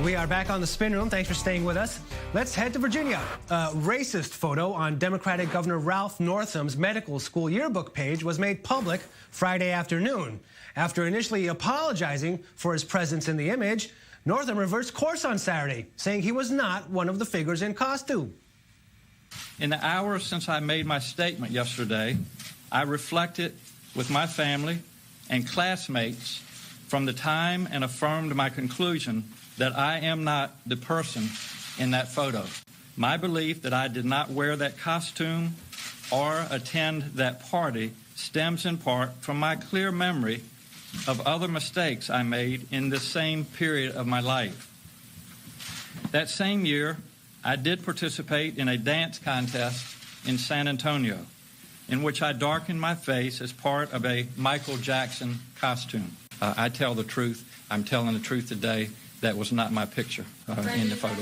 We are back on the Spin Room. Thanks for staying with us. Let's head to Virginia. A racist photo on Democratic Governor Ralph Northam's medical school yearbook page was made public Friday afternoon. After initially apologizing for his presence in the image, Northam reversed course on Saturday, saying he was not one of the figures in costume. In the hours since I made my statement yesterday, I reflected with my family and classmates from the time and affirmed my conclusion that I am not the person in that photo. My belief that I did not wear that costume or attend that party stems in part from my clear memory of other mistakes I made in this same period of my life. That same year, I did participate in a dance contest in San Antonio, in which I darkened my face as part of a Michael Jackson costume. I tell the truth. I'm telling the truth today. That was not my picture in the photo.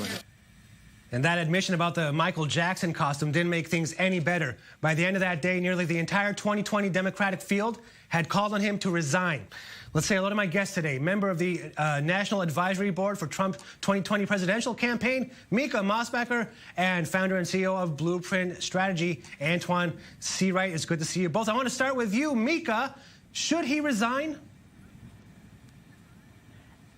And that admission about the Michael Jackson costume didn't make things any better. By the end of that day, nearly the entire 2020 Democratic field had called on him to resign. Let's say hello to my guest today, member of the National Advisory Board for Trump's 2020 presidential campaign, Mica Mosbacher, and founder and CEO of Blueprint Strategy, Antoine Seawright. It's good to see you both. I want to start with you, Mica. Should he resign?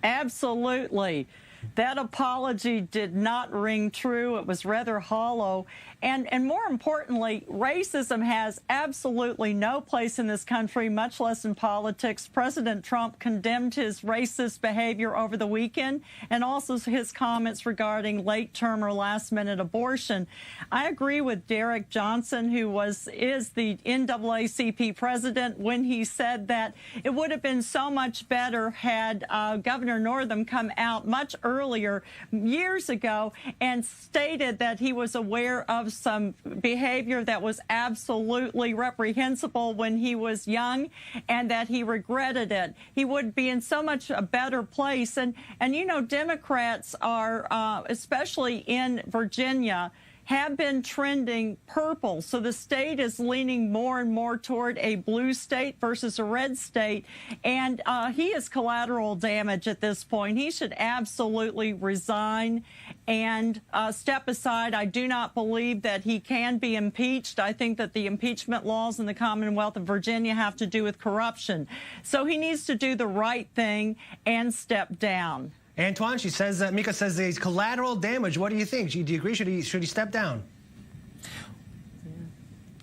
Absolutely. That apology did not ring true. It was rather hollow. And more importantly, racism has absolutely no place in this country, much less in politics. President Trump condemned his racist behavior over the weekend and also his comments regarding late-term or last-minute abortion. I agree with Derek Johnson, who is the NAACP president, when he said that it would have been so much better had Governor Northam come out much earlier, years ago, and stated that he was aware of some behavior that was absolutely reprehensible when he was young and that he regretted it. He would be in so much a better place. And you know, Democrats are, especially in Virginia, have been trending purple. So the state is leaning more and more toward a blue state versus a red state. And he is collateral damage at this point. He should absolutely resign and step aside. I do not believe that he can be impeached. I think that the impeachment laws in the Commonwealth of Virginia have to do with corruption. So he needs to do the right thing and step down. Antoine, she says, Mica says he's collateral damage. What do you think? Do you agree? Should he step down?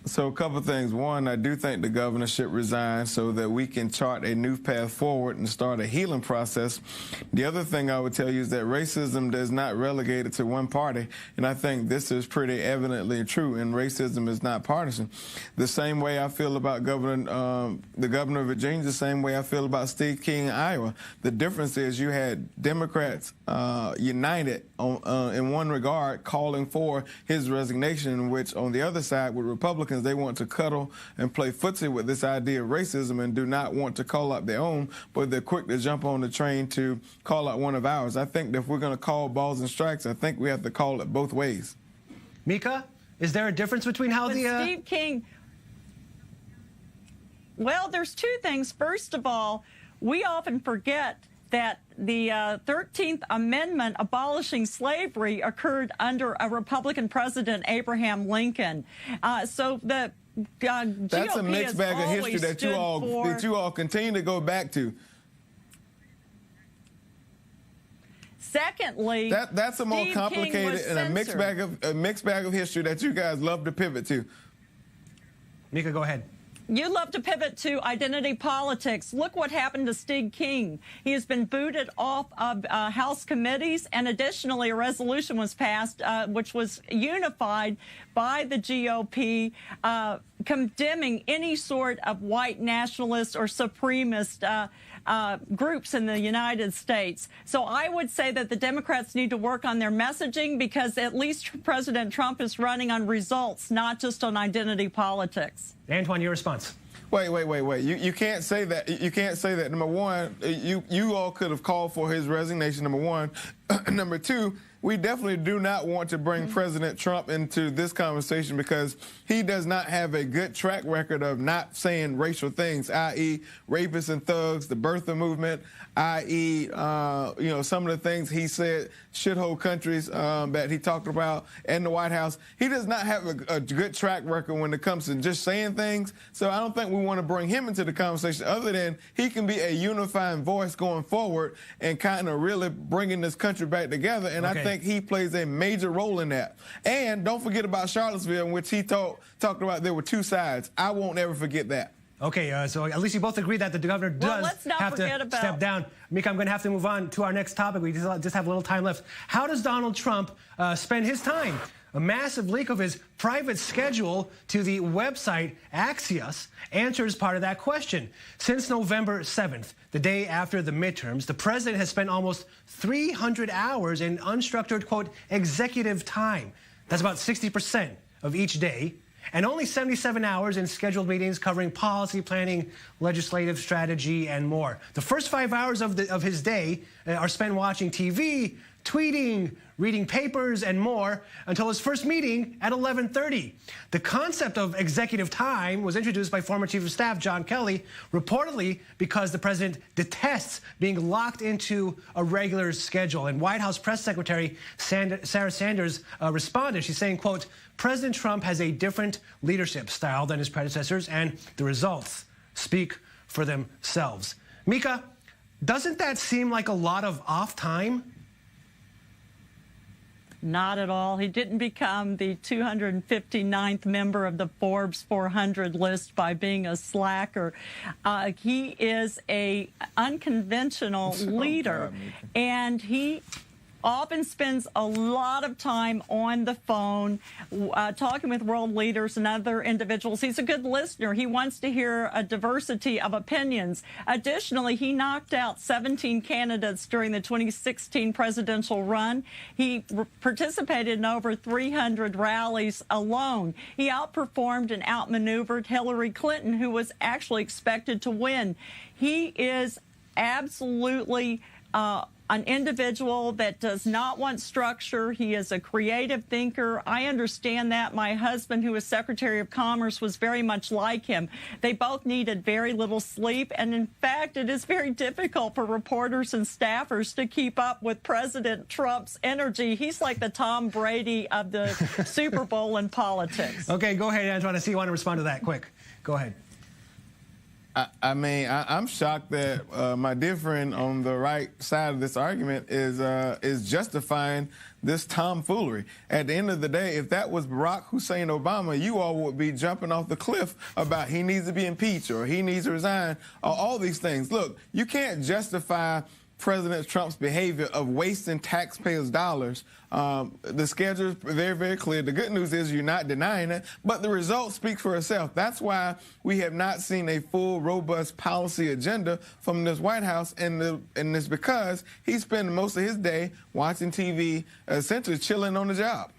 So a couple of things. One, I do think the governor should resign so that we can chart a new path forward and start a healing process. The other thing I would tell you is that racism does not relegate it to one party, and I think this is pretty evidently true, and racism is not partisan. The same way I feel about the governor of Virginia, the same way I feel about Steve King in Iowa. The difference is you had Democrats united in one regard, calling for his resignation, which on the other side with Republicans, they want to cuddle and play footsie with this idea of racism and do not want to call out their own, but they're quick to jump on the train to call out one of ours. I think that if we're going to call balls and strikes, I think we have to call it both ways. Mica, is there a difference between how Steve King... Well, there's two things. First of all, we often forget that the 13th Amendment abolishing slavery occurred under a Republican president, Abraham Lincoln. So the GOP that's a mixed bag of history that you all continue to go back to. Secondly, that's a more complicated and a mixed bag of history that you guys love to pivot to. Mica, go ahead. You love to pivot to identity politics. Look what happened to Steve King. He has been booted off of House committees, and additionally, a resolution was passed which was unified by the GOP, condemning any sort of white nationalist or supremacist groups in the United States. So I would say that the Democrats need to work on their messaging, because at least President Trump is running on results, not just on identity politics. Antoine, your response. Wait. You can't say that. You can't say that. Number one, you all could have called for his resignation, number one. Number two, we definitely do not want to bring President Trump into this conversation because he does not have a good track record of not saying racial things, i.e. rapists and thugs, the birther movement, i.e., some of the things he said, shithole countries that he talked about in the White House. He does not have a good track record when it comes to just saying things. So I don't think we want to bring him into the conversation other than he can be a unifying voice going forward and kind of really bringing this country back together. And I think he plays a major role in that. And don't forget about Charlottesville, in which he talked about there were two sides. I won't ever forget that. Okay, so at least you both agree that the governor does have to step down. Mica, I'm going to have to move on to our next topic. We just have a little time left. How does Donald Trump spend his time? A massive leak of his private schedule to the website Axios answers part of that question. Since November 7th, the day after the midterms, the president has spent almost 300 hours in unstructured, quote, executive time. That's about 60% of each day. And only 77 hours in scheduled meetings covering policy planning, legislative strategy, and more. The first 5 hours of his day are spent watching TV, tweeting, reading papers, and more until his first meeting at 11:30. The concept of executive time was introduced by former Chief of Staff John Kelly, reportedly because the president detests being locked into a regular schedule. And White House Press Secretary Sarah Sanders responded. She's saying, quote, President Trump has a different leadership style than his predecessors, and the results speak for themselves. Mica, doesn't that seem like a lot of off time? Not at all. He didn't become the 259th member of the Forbes 400 list by being a slacker. He is an unconventional leader, and he often spends a lot of time on the phone talking with world leaders and other individuals. He's a good listener. He wants to hear a diversity of opinions. Additionally, he knocked out 17 candidates during the 2016 presidential run. He participated in over 300 rallies alone. He outperformed and outmaneuvered Hillary Clinton, who was actually expected to win. He is absolutely an individual that does not want structure. He is a creative thinker. I understand that. My husband, who was Secretary of Commerce, was very much like him. They both needed very little sleep. And in fact, it is very difficult for reporters and staffers to keep up with President Trump's energy. He's like the Tom Brady of the Super Bowl in politics. Okay, go ahead, Antoine. I see you want to respond to that. Quick. Go ahead. I'm shocked that my dear friend on the right side of this argument is justifying this tomfoolery. At the end of the day, if that was Barack Hussein Obama, you all would be jumping off the cliff about he needs to be impeached or he needs to resign or all these things. Look, you can't justify President Trump's behavior of wasting taxpayers' dollars. The schedule is very, very clear. The good news is you're not denying it, but the results speak for itself. That's why we have not seen a full, robust policy agenda from this White House, and it's because he spent most of his day watching TV, essentially chilling on the job.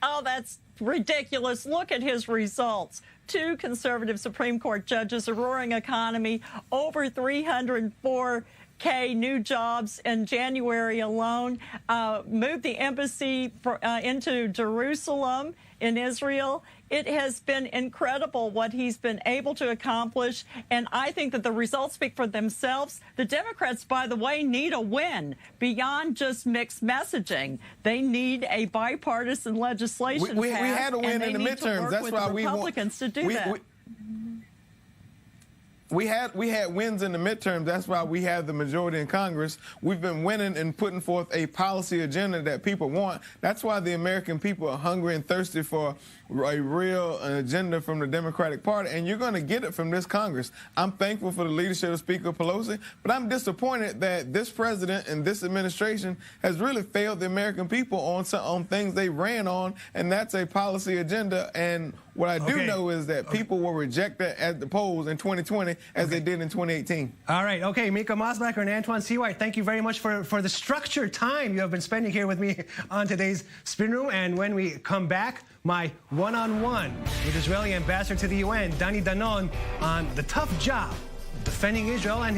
Oh, that's ridiculous. Look at his results. 2 conservative Supreme Court judges, a roaring economy, over 304K new jobs in January alone, moved the embassy into Jerusalem in Israel. It has been incredible what he's been able to accomplish, and I think that the results speak for themselves. The Democrats, by the way, need a win beyond just mixed messaging. They need a bipartisan legislation we had a win in the midterms. That's why we want Republicans to do that. We had wins in the midterms. That's why we have the majority in Congress. We've been winning and putting forth a policy agenda that people want. That's why the American people are hungry and thirsty for a real agenda from the Democratic Party, and you're going to get it from this Congress. I'm thankful for the leadership of Speaker Pelosi, but I'm disappointed that this president and this administration has really failed the American people on things they ran on, and that's a policy agenda. And what I do know is that people will reject that at the polls in 2020 as they did in 2018. All right. Okay, Mica Mosbacher and Antoine Seawhite, thank you very much for the structured time you have been spending here with me on today's Spin Room. And when we come back, my one-on-one with Israeli ambassador to the UN, Dani Danon, on the tough job of defending Israel and